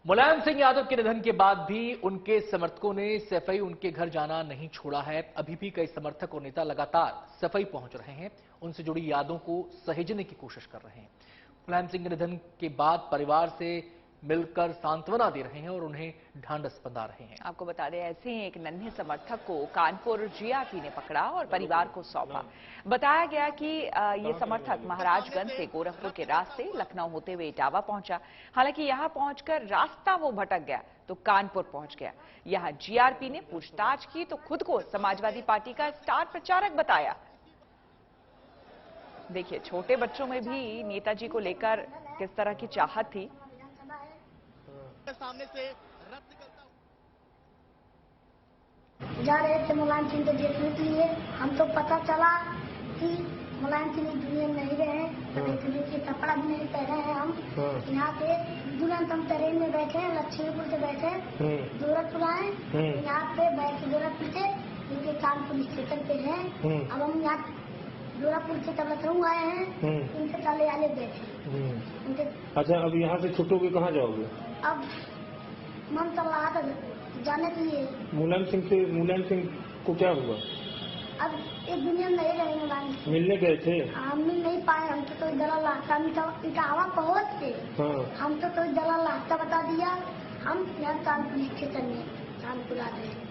मुलायम सिंह यादव के निधन के बाद भी उनके समर्थकों ने सफाई उनके घर जाना नहीं छोड़ा है। अभी भी कई समर्थक और नेता लगातार सफाई पहुंच रहे हैं, उनसे जुड़ी यादों को सहेजने की कोशिश कर रहे हैं। मुलायम सिंह के निधन के बाद परिवार से मिलकर सांत्वना दे रहे हैं और उन्हें ढांढस बंधा रहे हैं। आपको बता दें, ऐसे ही एक नन्हे समर्थक को कानपुर जीआरपी ने पकड़ा और परिवार को सौंपा। बताया गया कि ये समर्थक महाराजगंज से गोरखपुर के रास्ते लखनऊ होते हुए इटावा पहुंचा। हालांकि यहां पहुंचकर रास्ता वो भटक गया तो कानपुर पहुंच गया। यहां जीआरपी ने पूछताछ की तो खुद को समाजवादी पार्टी का स्टार प्रचारक बताया। देखिए, छोटे बच्चों में भी नेताजी को लेकर किस तरह की चाहत थी। सामने से रद्द करता जा रहे थे मुलायम सिंह को देखने के लिए। हम तो पता चला कि मुलायम सिंह दुनिया में नहीं रहे हैं, देखने के कपड़ा भी नहीं पहने हैं। हम यहाँ पे तुरंत हम ट्रेन में बैठे हैं, लक्ष्मीपुर से बैठे गोरखपुर आए। यहाँ पे बैठे गोरखपुर से इनके कानपुर स्टेशन पे हैं। अब हम यहाँ गोरखपुर से तब लखनऊ आए हैं, इनसे चले आले बैठे। अच्छा, अब यहाँ से छुट्टोगे कहाँ जाओगे? अब मन चल रहा था जाने के लिए। मुलायम सिंह को क्या हुआ? अब एक दुनिया में नहीं रहे मुलायम सिंह। मिलने गए थे? हम मिल नहीं पाए। हम तो दलाल रास्ता इटावा पहुँच के हम तो दलाल रास्ता बता दिया। हम यहाँ कानपुर स्टेशन में कानपुर आ गए।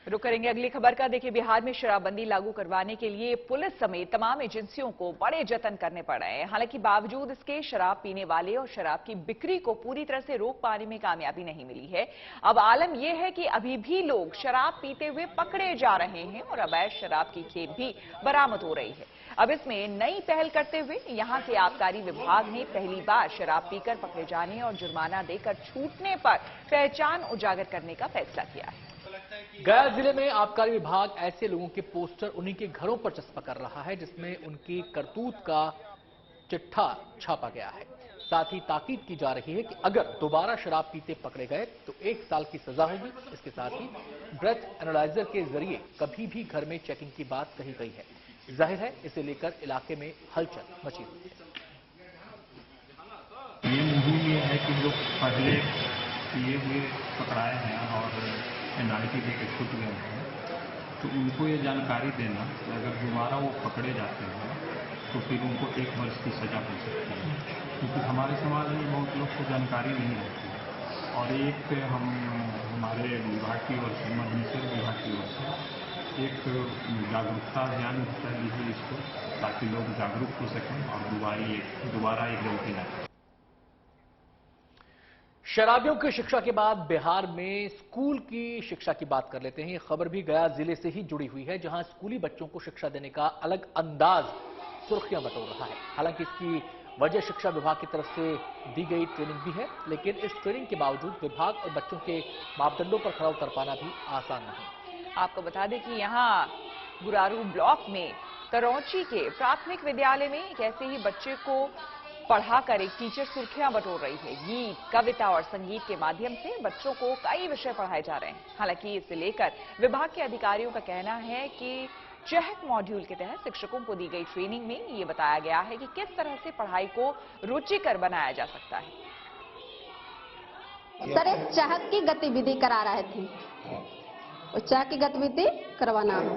रुक करेंगे अगली खबर का। देखिए, बिहार में शराबबंदी लागू करवाने के लिए पुलिस समेत तमाम एजेंसियों को बड़े जतन करने पड़ रहे हैं। हालांकि बावजूद इसके शराब पीने वाले और शराब की बिक्री को पूरी तरह से रोक पाने में कामयाबी नहीं मिली है। अब आलम यह है कि अभी भी लोग शराब पीते हुए पकड़े जा रहे हैं और अवैध शराब की खेप भी बरामद हो रही है। अब इसमें नई पहल करते हुए यहां के आबकारी विभाग ने पहली बार शराब पीकर पकड़े जाने और जुर्माना देकर छूटने पर पहचान उजागर करने का फैसला किया है। गया जिले में आबकारी विभाग ऐसे लोगों के पोस्टर उन्हीं के घरों पर चस्पा कर रहा है जिसमें उनकी करतूत का चिट्ठा छापा गया है। साथ ही ताकीद की जा रही है कि अगर दोबारा शराब पीते पकड़े गए तो 1 साल की सजा होगी। इसके साथ ही ब्रेथ एनालाइजर के जरिए कभी भी घर में चेकिंग की बात कही गई है। जाहिर है इसे लेकर इलाके में हलचल मची हुई है। ये मुहिम ये है कि लोग पहले किए हुए पकड़ाए हैं और पेनाल्टी देकर छूट गए हैं, तो उनको ये जानकारी देना कि अगर दोबारा वो पकड़े जाते हैं तो फिर उनको 1 वर्ष की सजा हो सकती है। क्योंकि हमारे समाज में बहुत लोग को जानकारी नहीं होती और एक हमारे विभाग की ओर से, मधुमेश्वर विभाग की ओर से एक जागरूकता अभियान चल रही है इसको, ताकि लोग जागरूक हो सकें और दोबारा एक गलती न करें। शराबियों की शिक्षा के बाद बिहार में स्कूल की शिक्षा की बात कर लेते हैं। ये खबर भी गया जिले से ही जुड़ी हुई है, जहां स्कूली बच्चों को शिक्षा देने का अलग अंदाज सुर्खियां बटोर रहा है। हालांकि इसकी वजह शिक्षा विभाग की तरफ से दी गई ट्रेनिंग भी है, लेकिन इस ट्रेनिंग के बावजूद विभाग और बच्चों के मापदंडों पर खरा उतर पाना भी आसान नहीं। आपको बता दें कि यहाँ गुरारू ब्लॉक में करौची के प्राथमिक विद्यालय में एक ऐसे ही बच्चे को पढ़ाकर एक टीचर सुर्खियां बटोर रही है। गीत, कविता और संगीत के माध्यम से बच्चों को कई विषय पढ़ाए जा रहे हैं। हालांकि इसे लेकर विभाग के अधिकारियों का कहना है कि चहक मॉड्यूल के तहत शिक्षकों को दी गई ट्रेनिंग में ये बताया गया है कि किस तरह से पढ़ाई को रुचिकर बनाया जा सकता है। सर, एक चहक की गतिविधि करा रहे थे, चहक की गतिविधि करवाना है।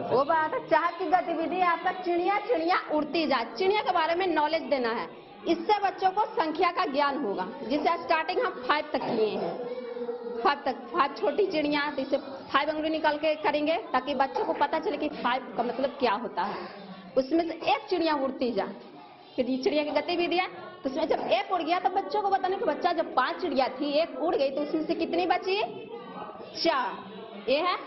वो बात है, चहक की गतिविधि आपका चिड़िया उड़ती जाए, चिड़िया के बारे में नॉलेज देना है। इससे बच्चों को संख्या का ज्ञान होगा, जिसे स्टार्टिंग हम 5 तक किए हैं। 5 छोटी चिड़िया, तो इसे 5 अंगुली निकाल के करेंगे ताकि बच्चों को पता चले कि 5 का मतलब क्या होता है। उसमें से एक चिड़िया उड़ती जाए, फिर ये चिड़िया की गतिविधि है। तो उसमें जब एक उड़ गया तो बच्चों को बताने कि बच्चा जब 5 चिड़िया थी, एक उड़ गई तो उसमें से कितनी बची? 4। ये है,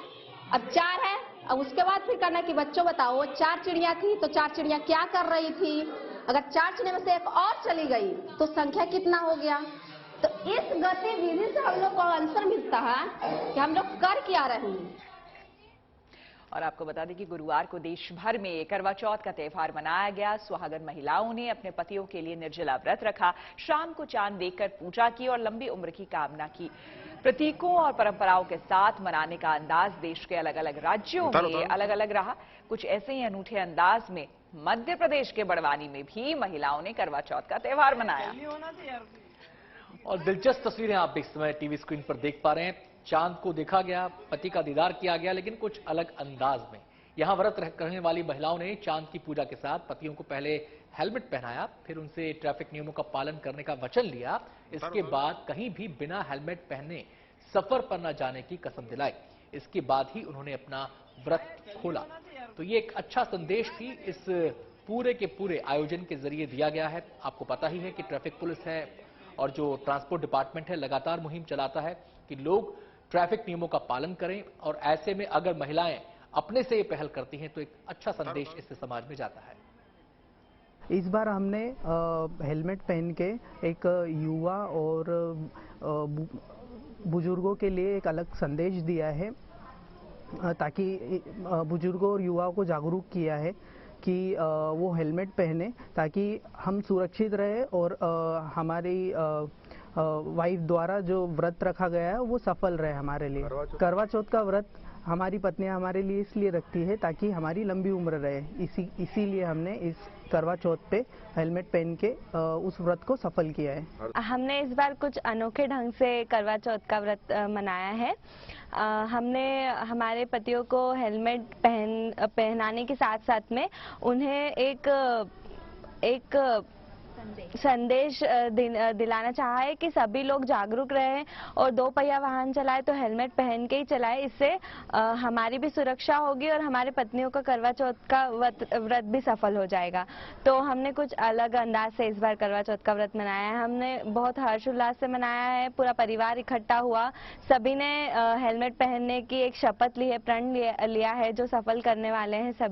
अब 4 है। अब उसके बाद फिर करना कि बच्चों बताओ, वो 4 चिड़िया थी तो 4 चिड़िया क्या कर रही थी? अगर 4 चिड़िया में से एक और चली गई तो संख्या कितना हो गया? तो इस गतिविधि से हम लोग को आंसर मिलता है कि हम लोग कर क्या रहे हैं। और आपको बता दें कि गुरुवार को देश भर में करवा चौथ का त्यौहार मनाया गया। सुहागन महिलाओं ने अपने पतियों के लिए निर्जला व्रत रखा, शाम को चांद देखकर पूजा की और लंबी उम्र की कामना की। प्रतीकों और परंपराओं के साथ मनाने का अंदाज देश के अलग अलग राज्यों में अलग अलग रहा। कुछ ऐसे ही अनूठे अंदाज में मध्य प्रदेश के बड़वानी में भी महिलाओं ने करवा चौथ का त्यौहार मनाया। और दिलचस्प तस्वीरें आप इस समय टीवी स्क्रीन पर देख पा रहे हैं। चांद को देखा गया, पति का दीदार किया गया, लेकिन कुछ अलग अंदाज में। यहां व्रत करने वाली महिलाओं ने चांद की पूजा के साथ पतियों को पहले हेलमेट पहनाया, फिर उनसे ट्रैफिक नियमों का पालन करने का वचन लिया। इसके बाद कहीं भी बिना हेलमेट पहने सफर पर न जाने की कसम दिलाई। इसके बाद ही उन्होंने अपना व्रत खोला। तो ये एक अच्छा संदेश भी इस पूरे के पूरे आयोजन के जरिए दिया गया है। आपको पता ही है कि ट्रैफिक पुलिस है और जो ट्रांसपोर्ट डिपार्टमेंट है लगातार मुहिम चलाता है कि लोग ट्रैफिक नियमों का पालन करें, और ऐसे में अगर महिलाएं अपने से ये पहल करती हैं तो एक अच्छा संदेश इससे समाज में जाता है। इस बार हमने हेलमेट पहन के एक युवा और बुजुर्गों के लिए एक अलग संदेश दिया है, ताकि बुजुर्गों और युवाओं को जागरूक किया है कि वो हेलमेट पहने ताकि हम सुरक्षित रहे और हमारी वाइफ द्वारा जो व्रत रखा गया है वो सफल रहे हमारे लिए। करवा चौथ का व्रत हमारी पत्नियां हमारे लिए इसलिए रखती है ताकि हमारी लंबी उम्र रहे। इसीलिए हमने इस करवा चौथ पे हेलमेट पहन के उस व्रत को सफल किया है। हमने इस बार कुछ अनोखे ढंग से करवा चौथ का व्रत मनाया है। हमने हमारे पतियों को हेलमेट पहनाने के साथ साथ में उन्हें एक संदेश दिलाना चाहा है कि सभी लोग जागरूक रहें और दो पहिया वाहन चलाए तो हेलमेट पहन के ही चलाए। इससे हमारी भी सुरक्षा होगी और हमारे पत्नियों का करवा चौथ का व्रत भी सफल हो जाएगा। तो हमने कुछ अलग अंदाज से इस बार करवा चौथ का व्रत मनाया है। हमने बहुत हर्षोल्लास से मनाया है। पूरा परिवार इकट्ठा हुआ, सभी ने हेलमेट पहनने की एक शपथ ली है, प्रण लिया है जो सफल करने वाले हैं सभी।